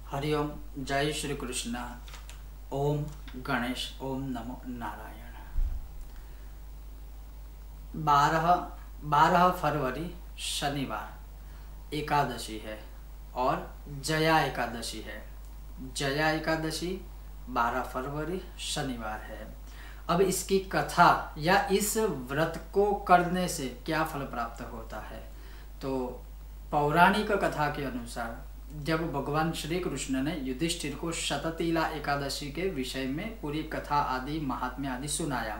हरिओम। जय श्री कृष्ण। ओम गणेश। ओम नमो नारायण। 12 फरवरी शनिवार एकादशी है और जया एकादशी है। जया एकादशी 12 फरवरी शनिवार है। अब इसकी कथा या इस व्रत को करने से क्या फल प्राप्त होता है, तो पौराणिक कथा के अनुसार जब भगवान श्री कृष्ण ने युधिष्ठिर को शततिला एकादशी के विषय में पूरी कथा आदि महात्म्य आदि सुनाया,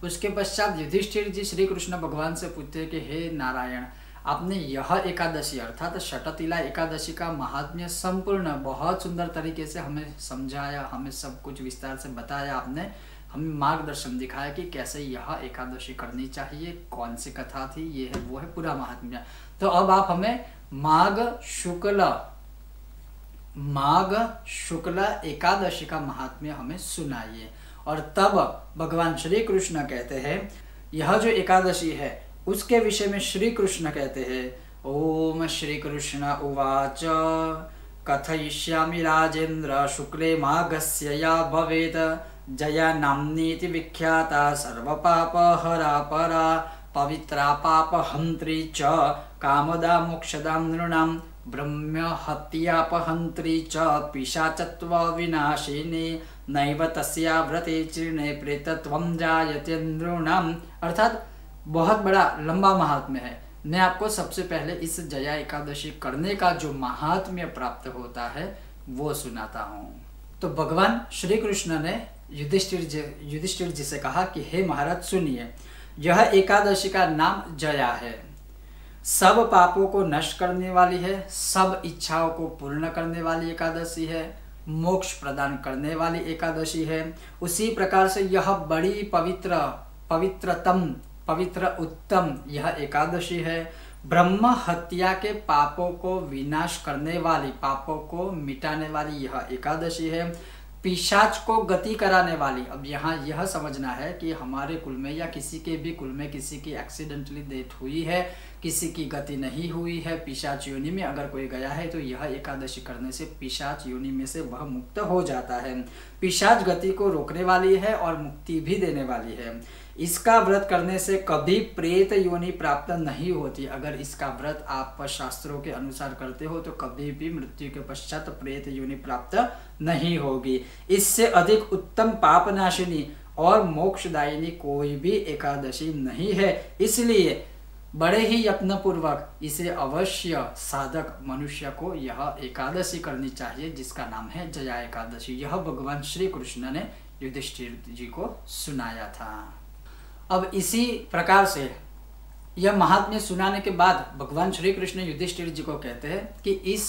उसके पश्चात युधिष्ठिर जी श्री कृष्ण भगवान से पूछते कि हे नारायण, आपने यह एकादशी अर्थात शततिला एकादशी का महात्म्य संपूर्ण बहुत सुंदर तरीके से हमें समझाया, हमें सब कुछ विस्तार से बताया, आपने हमें मार्गदर्शन दिखाया कि कैसे यह एकादशी करनी चाहिए, कौन सी कथा थी, ये है वो है पूरा महात्म्य। तो अब आप हमें माघ शुक्ल एकादशी का महात्म्य हमें सुनाइए। और तब भगवान श्री कृष्ण कहते हैं, यह जो एकादशी है उसके विषय में श्री कृष्ण कहते हैं, ओम श्री कृष्ण उवाच कथयिष्यामि राजेन्द्र शुक्ले माघस्य या भवेत् जया नाम्नीति विख्याता सर्वपापहरा परा पवित्रा पापहन्त्री च कामदा मोक्षदा नृणां ब्रह्म हत्यापहन्त्री च पिशाचत्व विनाशिनी नैव तस्या व्रते चीर्णे प्रेतत्वं जायते नृणाम्। अर्थात बहुत बड़ा लंबा महात्म्य है। मैं आपको सबसे पहले इस जया एकादशी करने का जो महात्म्य प्राप्त होता है वो सुनाता हूँ। तो भगवान श्री कृष्ण ने युधिष्ठिर जी से कहा कि हे महाराज सुनिए, यह एकादशी का नाम जया है। सब पापों को नष्ट करने वाली है, सब इच्छाओं को पूर्ण करने वाली एकादशी है, मोक्ष प्रदान करने वाली एकादशी है। उसी प्रकार से यह बड़ी पवित्र उत्तम यह एकादशी है। ब्रह्म हत्या के पापों को विनाश करने वाली, पापों को मिटाने वाली यह एकादशी है। पिशाच को गति कराने वाली, अब यहाँ यह समझना है कि हमारे कुल में या किसी के भी कुल में किसी की एक्सीडेंटली डेथ हुई है, किसी की गति नहीं हुई है, पिशाच योनि में अगर कोई गया है तो यह एकादशी करने से पिशाच योनि में से वह मुक्त हो जाता है। पिशाच गति को रोकने वाली है और मुक्ति भी देने वाली है। इसका व्रत करने से कभी प्रेत योनि प्राप्त नहीं होती। अगर इसका व्रत आप शास्त्रों के अनुसार करते हो तो कभी भी मृत्यु के पश्चात प्रेत योनि प्राप्त नहीं होगी। इससे अधिक उत्तम पापनाशिनी और मोक्षदायिनी कोई भी एकादशी नहीं है। इसलिए बड़े ही यत्न पूर्वक इसे अवश्य साधक मनुष्य को यह एकादशी करनी चाहिए, जिसका नाम है जया एकादशी। यह भगवान श्री कृष्ण ने युधिष्ठिर जी को सुनाया था। अब इसी प्रकार से यह महात्म्य सुनाने के बाद भगवान श्री कृष्ण युधिष्ठिर जी को कहते हैं कि इस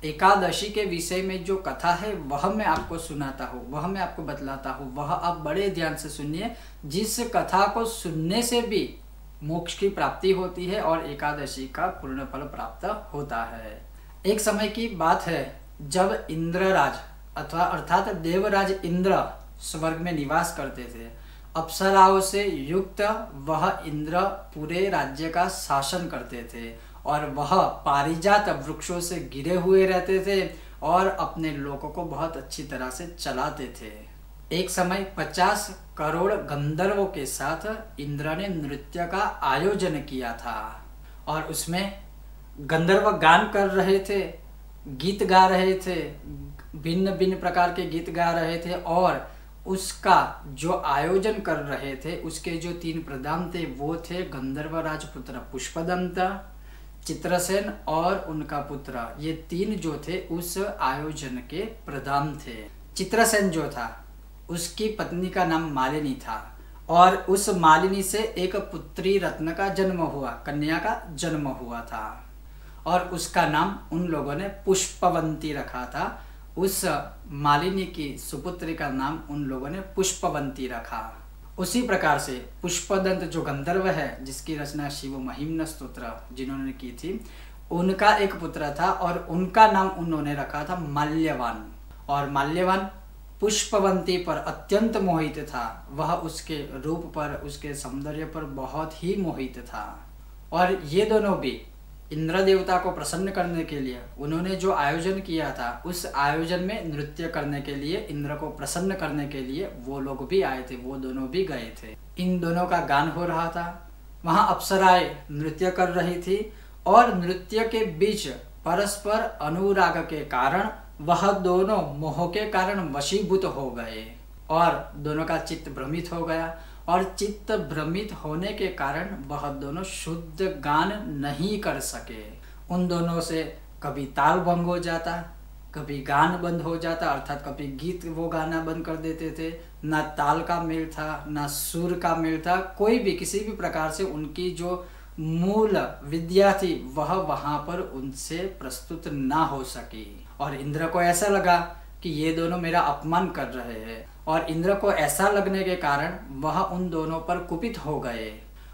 एकादशी के विषय में जो कथा है वह मैं आपको सुनाता हूँ, वह मैं आपको बतलाता हूँ, वह आप बड़े ध्यान से सुनिए। जिस कथा को सुनने से भी मोक्ष की प्राप्ति होती है और एकादशी का पूर्ण फल प्राप्त होता है। एक समय की बात है जब इंद्रराज अर्थात देवराज इंद्र स्वर्ग में निवास करते थे। अप्सराओं से युक्त वह इंद्र पूरे राज्य का शासन करते थे और वह पारिजात वृक्षों से घिरे हुए रहते थे और अपने लोगों को बहुत अच्छी तरह से चलाते थे। एक समय 50 करोड़ गंधर्वों के साथ इंद्र ने नृत्य का आयोजन किया था और उसमें गंधर्व गान कर रहे थे, गीत गा रहे थे, भिन्न भिन्न प्रकार के गीत गा रहे थे और उसका जो आयोजन कर रहे थे उसके जो 3 प्रधान थे वो थे गंधर्व राजपुत्र पुष्पदंत, चित्रसेन और उनका पुत्र। ये 3 जो थे उस आयोजन के प्रधान थे। चित्रसेन जो था उसकी पत्नी का नाम मालिनी था और उस मालिनी से एक पुत्री रत्न का जन्म हुआ, कन्या का जन्म हुआ था और उसका नाम उन लोगों ने पुष्पवंती रखा था। उस मालिनी की सुपुत्री का नाम उन लोगों ने पुष्पवंती रखा। उसी प्रकार से पुष्पदंत जो गंधर्व है, जिसकी रचना शिव महिम्न स्तोत्र जिन्होंने की थी, उनका एक पुत्र था और उनका नाम उन्होंने रखा था माल्यवान। और माल्यवान पुष्पवंती पर अत्यंत मोहित था। वह उसके रूप पर, उसके सौंदर्य पर बहुत ही मोहित था और ये दोनों भी इंद्र देवता को प्रसन्न करने के लिए उन्होंने जो आयोजन किया था, उस आयोजन में नृत्य करने के लिए, इंद्र को प्रसन्न करने के लिए वो लोग भी आए थे, वो दोनों भी गए थे। इन दोनों का गान हो रहा था, वहां अप्सराएं नृत्य कर रही थी और नृत्य के बीच परस्पर अनुराग के कारण वह दोनों मोह के कारण वशीभूत हो गए और दोनों का चित्त भ्रमित हो गया और चित्त भ्रमित होने के कारण वह दोनों शुद्ध गान नहीं कर सके। उन दोनों से कभी ताल भंग हो जाता, कभी गान बंद हो जाता, अर्थात कभी गीत वो गाना बंद कर देते थे। ना ताल का मेल था, ना सुर का मेल था, कोई भी किसी भी प्रकार से उनकी जो मूल विद्या थी वह वहां पर उनसे प्रस्तुत ना हो सकी। और इंद्र को ऐसा लगा कि ये दोनों मेरा अपमान कर रहे हैं और इंद्र को ऐसा लगने के कारण वह उन दोनों पर कुपित हो गए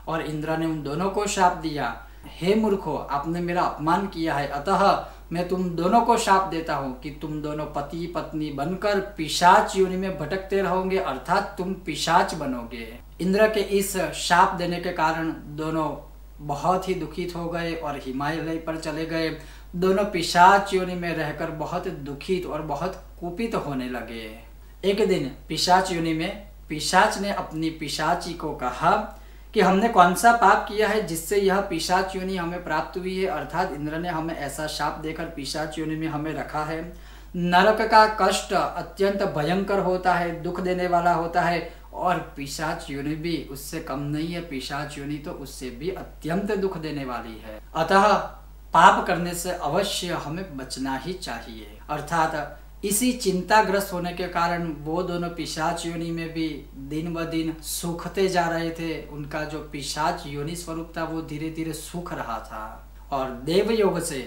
और इंद्र ने उन दोनों को शाप दिया, हे मूर्खों, आपने मेरा अपमान किया है, अतः मैं तुम दोनों को शाप देता हूँ कि तुम दोनों पति पत्नी बनकर पिशाच योनि में भटकते रहोगे, अर्थात तुम पिशाच बनोगे। इंद्र के इस शाप देने के कारण दोनों बहुत ही दुखित हो गए और हिमालय पर चले गए। दोनों पिशाच योनि में रहकर बहुत दुखित और बहुत कुपित होने लगे। एक दिन पिशाच योनि में पिशाच ने अपनी पिशाची को कहा कि हमने कौन सा पाप किया है जिससे यह पिशाच योनि हमें प्राप्त हुई है, अर्थात इंद्र ने हमें ऐसा शाप देकर पिशाच योनि में हमें रखा है। नरक का कष्ट अत्यंत भयंकर होता है, दुख देने वाला होता है और पिशाच योनि भी उससे कम नहीं है। पिशाच योनि तो उससे भी अत्यंत दुख देने वाली है, अतः पाप करने से अवश्य हमें बचना ही चाहिए। अर्थात इसी चिंताग्रस्त होने के कारण वो दोनों पिशाच योनि में भी दिन ब दिन सूखते जा रहे थे। उनका जो पिशाच योनि स्वरूप था वो धीरे धीरे सूख रहा था और देव योग से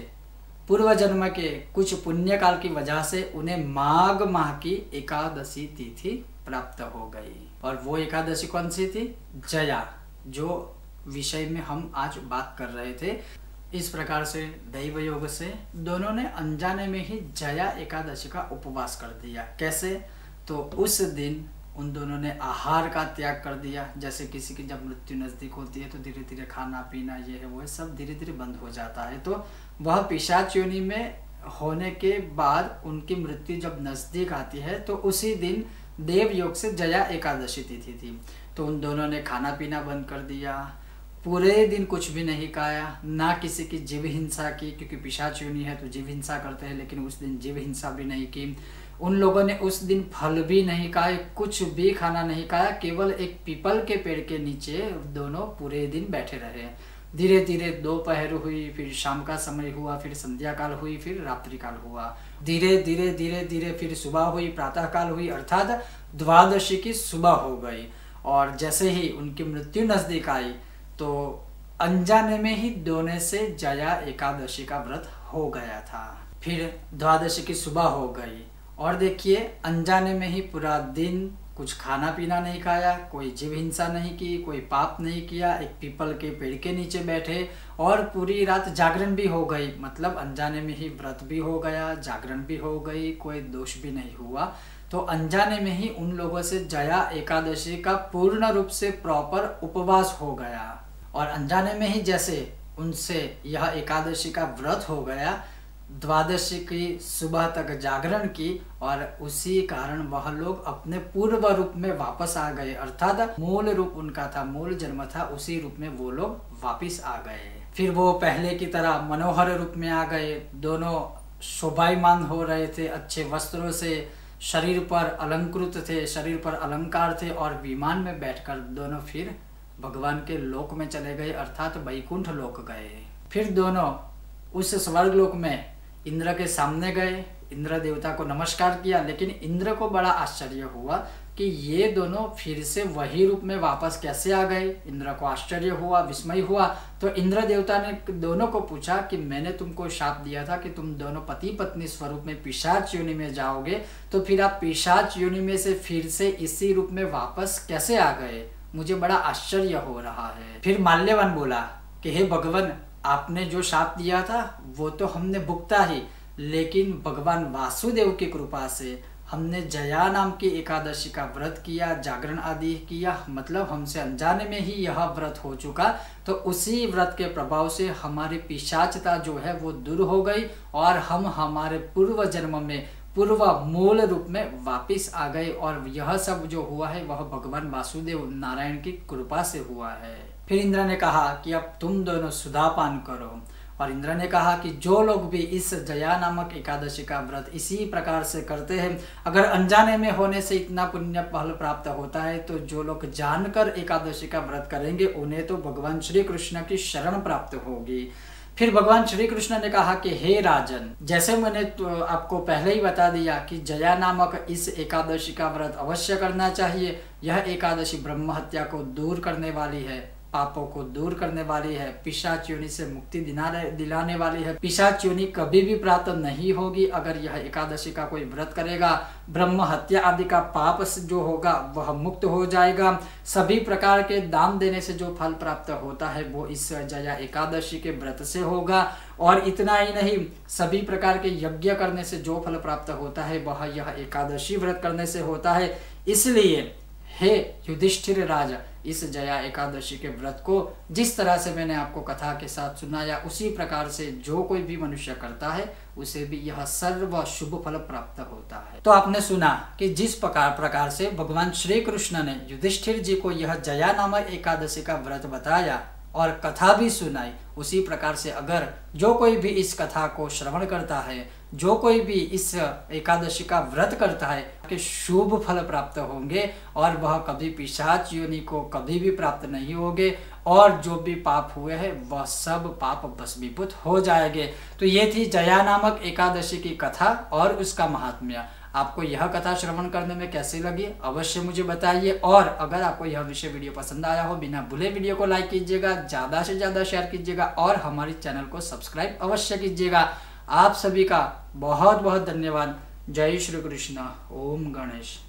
पूर्व जन्म के कुछ पुण्य काल की वजह से उन्हें माघ माह की एकादशी तिथि प्राप्त हो गई। और वो एकादशी कौन सी थी? जया, जो विषय में हम आज बात कर रहे थे। इस प्रकार से दैव योग से दोनों ने अनजाने में ही जया एकादशी का उपवास कर दिया। कैसे? तो उस दिन उन दोनों ने आहार का त्याग कर दिया। जैसे किसी की जब मृत्यु नजदीक होती है तो धीरे धीरे खाना पीना ये है वो है सब धीरे धीरे बंद हो जाता है। तो वह पिशाच योनि में होने के बाद उनकी मृत्यु जब नजदीक आती है तो उसी दिन देव योग से जया एकादशी तिथि थी। तो उन दोनों ने खाना पीना बंद कर दिया, पूरे दिन कुछ भी नहीं खाया, ना किसी की जीव हिंसा की, क्योंकि पिशाच योनि है तो जीव हिंसा करते हैं, लेकिन उस दिन जीव हिंसा भी नहीं की। उन लोगों ने उस दिन फल भी नहीं खाए, कुछ भी खाना नहीं खाया, केवल एक पीपल के पेड़ के नीचे दोनों पूरे दिन बैठे रहे। धीरे धीरे दोपहर हुई, फिर शाम का समय हुआ, फिर संध्या काल हुई, फिर रात्रि काल हुआ। धीरे धीरे फिर सुबह हुई, प्रातः काल हुई, अर्थात द्वादशी की सुबह हो गई। और जैसे ही उनकी मृत्यु नजदीक आई तो अनजाने में ही दोनों से जया एकादशी का व्रत हो गया था। फिर द्वादशी की सुबह हो गई और देखिए अनजाने में ही पूरा दिन कुछ खाना पीना नहीं खाया, कोई जीव हिंसा नहीं की, कोई पाप नहीं किया, एक पीपल के पेड़ के नीचे बैठे और पूरी रात जागरण भी हो गई। मतलब अनजाने में ही व्रत भी हो गया, जागरण भी हो गई, कोई दोष भी नहीं हुआ। तो अनजाने में ही उन लोगों से जया एकादशी का पूर्ण रूप से प्रॉपर उपवास हो गया और अनजाने में ही जैसे उनसे यह एकादशी का व्रत हो गया, द्वादशी की सुबह तक जागरण की और उसी कारण वह लोग अपने पूर्व रूप में वापस आ गए। अर्थात मूल रूप उनका था, मूल जन्म था, उसी रूप में वो लोग वापस आ गए। फिर वो पहले की तरह मनोहर रूप में आ गए। दोनों शोभायमान हो रहे थे, अच्छे वस्त्रों से, शरीर पर अलंकृत थे, शरीर पर अलंकार थे और विमान में बैठकर दोनों फिर भगवान के लोक में चले गए, अर्थात वैकुंठ लोक गए। फिर दोनों उस स्वर्ग लोक में इंद्र के सामने गए, इंद्र देवता को नमस्कार किया। लेकिन इंद्र को बड़ा आश्चर्य हुआ कि ये दोनों फिर से वही रूप में वापस कैसे आ गए। इंद्र को आश्चर्य हुआ, विस्मय हुआ। तो इंद्र देवता ने दोनों को पूछा कि मैंने तुमको शाप दिया था कि तुम दोनों पति पत्नी स्वरूप में पिशाच योनि में जाओगे, तो फिर आप पिशाच योनि में से फिर से इसी रूप में वापस कैसे आ गए? मुझे बड़ा आश्चर्य हो रहा है। फिर माल्यवान बोला कि हे भगवान, आपने जो शाप दिया था वो तो हमने भुगता ही, लेकिन भगवान वासुदेव की कृपा से हमने जया नाम की एकादशी का व्रत किया, जागरण आदि किया, मतलब हमसे अनजाने में ही यह व्रत हो चुका, तो उसी व्रत के प्रभाव से हमारी पिशाचता जो है वो दूर हो गई और हम हमारे पूर्व जन्म में पूर्व मूल रूप में वापिस आ गए। और यह सब जो हुआ है वह भगवान वासुदेव नारायण की कृपा से हुआ है। फिर इंद्र ने कहा कि अब तुम दोनों सुधापान करो। और इंद्र ने कहा कि जो लोग भी इस जया नामक एकादशी का व्रत इसी प्रकार से करते हैं, अगर अनजाने में होने से इतना पुण्य फल प्राप्त होता है, तो जो लोग जानकर एकादशी का व्रत करेंगे उन्हें तो भगवान श्री कृष्ण की शरण प्राप्त होगी। फिर भगवान श्री कृष्ण ने कहा कि हे राजन, जैसे मैंने तो आपको पहले ही बता दिया कि जया नामक इस एकादशी का व्रत अवश्य करना चाहिए। यह एकादशी ब्रह्म हत्या को दूर करने वाली है, पापों को दूर करने वाली है, पिशाच योनि से मुक्ति दिलाने वाली है। पिशाच योनि कभी भी प्राप्त नहीं होगी अगर यह एकादशी का कोई व्रत करेगा। ब्रह्म हत्या आदि का पाप जो होगा वह मुक्त हो जाएगा। सभी प्रकार के दान देने से जो फल प्राप्त होता है वो इस जया एकादशी के व्रत से होगा। और इतना ही नहीं, सभी प्रकार के यज्ञ करने से जो फल प्राप्त होता है वह यह एकादशी व्रत करने से होता है। इसलिए हे युधिष्ठिर राजा, इस जया एकादशी के व्रत को जिस तरह से मैंने आपको कथा के साथ सुनाया, उसी प्रकार से जो कोई भी मनुष्य करता है उसे भी यह सर्व शुभ फल प्राप्त होता है। तो आपने सुना कि जिस प्रकार से भगवान श्री कृष्ण ने युधिष्ठिर जी को यह जया नामक एकादशी का व्रत बताया और कथा भी सुनाई, उसी प्रकार से अगर जो कोई भी इस कथा को श्रवण करता है, जो कोई भी इस एकादशी का व्रत करता है, कि शुभ फल प्राप्त होंगे और वह कभी पिशाच योनि को कभी भी प्राप्त नहीं होंगे और जो भी पाप हुए हैं वह सब पाप भस्मीभूत हो जाएंगे। तो ये थी जया नामक एकादशी की कथा और उसका महात्म्य। आपको यह कथा श्रवण करने में कैसी लगी अवश्य मुझे बताइए। और अगर आपको यह विषय वीडियो पसंद आया हो, बिना भूले वीडियो को लाइक कीजिएगा, ज़्यादा से ज़्यादा शेयर कीजिएगा और हमारे चैनल को सब्सक्राइब अवश्य कीजिएगा। आप सभी का बहुत बहुत धन्यवाद। जय श्री कृष्ण। ओम गणेश।